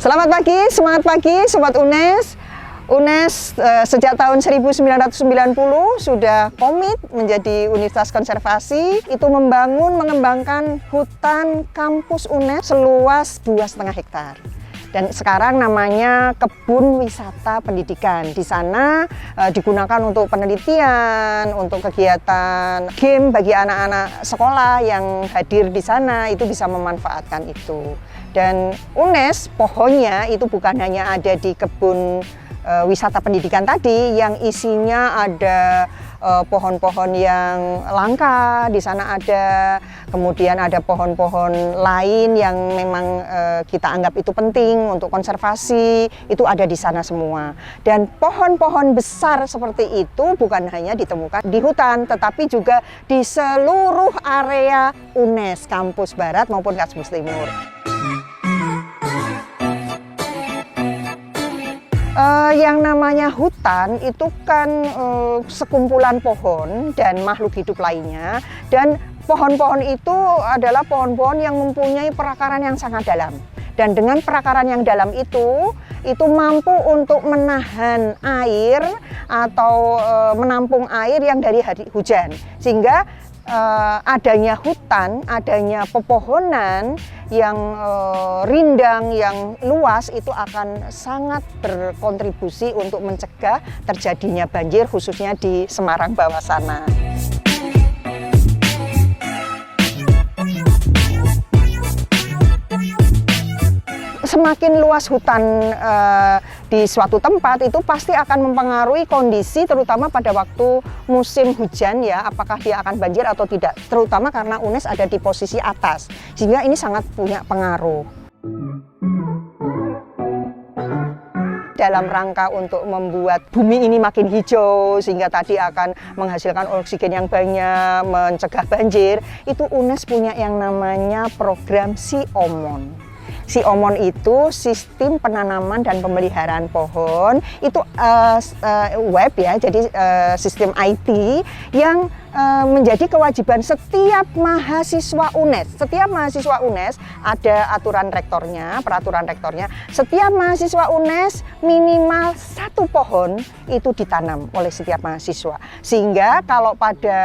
Selamat pagi, semangat pagi Sobat UNES. UNES sejak tahun 1990 sudah komit menjadi Universitas Konservasi, itu mengembangkan hutan kampus UNES seluas 2,5 hektar. Dan sekarang namanya Kebun Wisata Pendidikan. Di sana digunakan untuk penelitian, untuk kegiatan game bagi anak-anak sekolah yang hadir di sana, itu bisa memanfaatkan itu. Dan UNES pohonnya itu bukan hanya ada di kebun wisata pendidikan tadi, yang isinya ada pohon-pohon yang langka di sana ada, kemudian ada pohon-pohon lain yang memang kita anggap itu penting untuk konservasi, itu ada di sana semua. Dan pohon-pohon besar seperti itu bukan hanya ditemukan di hutan, tetapi juga di seluruh area UNES, kampus Barat maupun kampus Timur. Yang namanya hutan itu kan sekumpulan pohon dan makhluk hidup lainnya, dan pohon-pohon itu adalah pohon-pohon yang mempunyai perakaran yang sangat dalam, dan dengan perakaran yang dalam itu mampu untuk menahan air atau menampung air yang dari hujan, sehingga adanya hutan, adanya pepohonan yang rindang, yang luas, itu akan sangat berkontribusi untuk mencegah terjadinya banjir, khususnya di Semarang bawah sana. Semakin luas hutan di suatu tempat itu pasti akan mempengaruhi kondisi, terutama pada waktu musim hujan ya, apakah dia akan banjir atau tidak, terutama karena UNES ada di posisi atas, sehingga ini sangat punya pengaruh. Dalam rangka untuk membuat bumi ini makin hijau, sehingga tadi akan menghasilkan oksigen yang banyak, mencegah banjir, itu UNES punya yang namanya program SIOMON. SIOMON itu sistem penanaman dan pemeliharaan pohon, itu web ya, jadi sistem IT yang menjadi kewajiban setiap mahasiswa UNES. Setiap mahasiswa UNES ada aturan rektornya, peraturan rektornya. Setiap mahasiswa UNES minimal 1 pohon itu ditanam oleh setiap mahasiswa. Sehingga kalau pada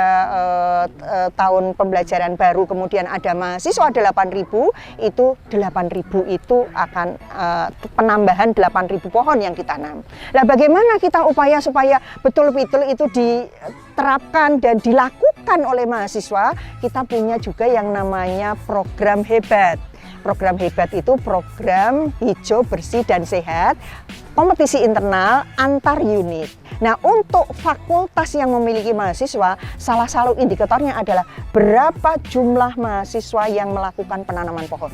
tahun pembelajaran baru kemudian ada mahasiswa 8.000, itu 8.000 itu akan penambahan 8.000 pohon yang ditanam. Nah, bagaimana kita upaya supaya betul-betul itu diterapkan dan dilakukan oleh mahasiswa? Kita punya juga yang namanya program hebat. Program hebat itu program hijau, bersih, dan sehat, kompetisi internal antar unit. Nah, untuk fakultas yang memiliki mahasiswa, salah satu indikatornya adalah berapa jumlah mahasiswa yang melakukan penanaman pohon.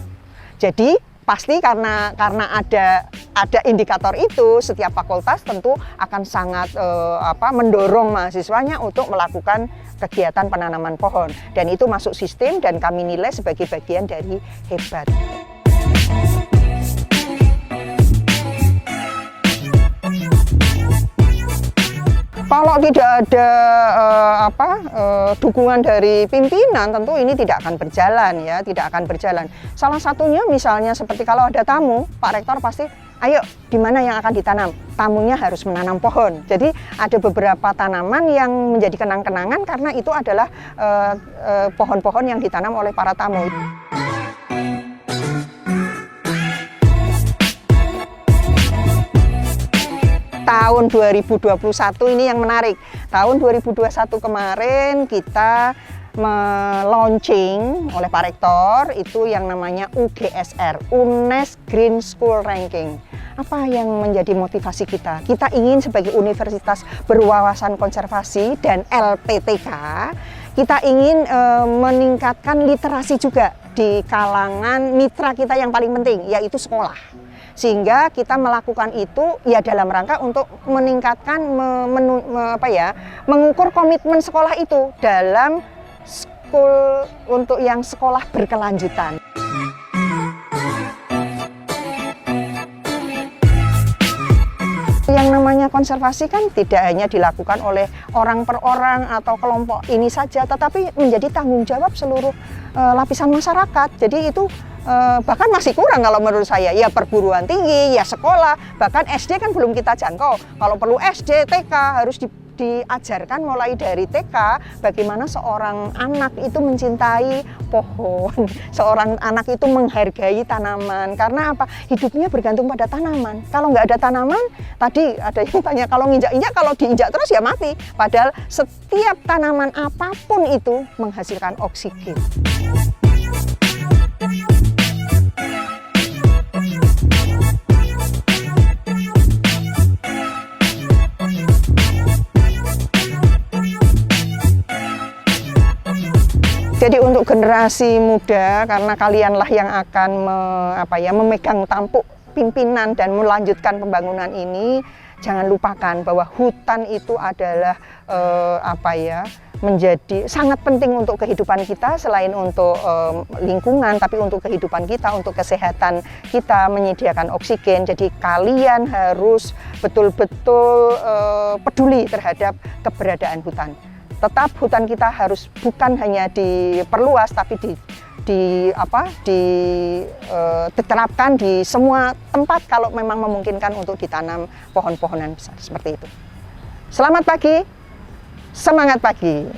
Jadi pasti karena ada indikator itu, setiap fakultas tentu akan sangat mendorong mahasiswanya untuk melakukan kegiatan penanaman pohon, dan itu masuk sistem dan kami nilai sebagai bagian dari hebat. Kalau tidak ada dukungan dari pimpinan, tentu ini tidak akan berjalan ya, tidak akan berjalan. Salah satunya misalnya seperti kalau ada tamu, Pak Rektor pasti, ayo di mana yang akan ditanam? Tamunya harus menanam pohon. Jadi ada beberapa tanaman yang menjadi kenang-kenangan karena itu adalah pohon-pohon yang ditanam oleh para tamu. Tahun 2021 ini yang menarik. Tahun 2021 kemarin kita launching oleh Pak Rektor itu yang namanya UGSR, UNES Green School Ranking. Apa yang menjadi motivasi kita? Kita ingin sebagai universitas berwawasan konservasi dan LPTK, kita ingin meningkatkan literasi juga di kalangan mitra kita yang paling penting, yaitu sekolah. Sehingga kita melakukan itu ya dalam rangka untuk meningkatkan, mengukur komitmen sekolah itu dalam untuk yang sekolah berkelanjutan. Yang yang namanya konservasi kan tidak hanya dilakukan oleh orang per orang atau kelompok ini saja, tetapi menjadi tanggung jawab seluruh lapisan masyarakat. Jadi itu bahkan masih kurang kalau menurut saya. Ya perguruan tinggi, ya sekolah, bahkan SD kan belum kita jangkau. Kalau perlu SD, TK harus diajarkan mulai dari TK bagaimana seorang anak itu mencintai pohon, seorang anak itu menghargai tanaman. Karena apa? Hidupnya bergantung pada tanaman. Kalau nggak ada tanaman, tadi ada yang tanya kalau nginjak-injak, kalau diinjak terus ya mati. Padahal setiap tanaman apapun itu menghasilkan oksigen. Jadi untuk generasi muda, karena kalianlah yang akan memegang tampuk pimpinan dan melanjutkan pembangunan ini, jangan lupakan bahwa hutan itu adalah menjadi sangat penting untuk kehidupan kita, selain untuk lingkungan, tapi untuk kehidupan kita, untuk kesehatan kita, menyediakan oksigen. Jadi kalian harus betul-betul peduli terhadap keberadaan hutan. Tetap hutan kita harus bukan hanya diperluas, tapi diterapkan di semua tempat kalau memang memungkinkan untuk ditanam pohon-pohonan besar seperti itu. Selamat pagi, semangat pagi.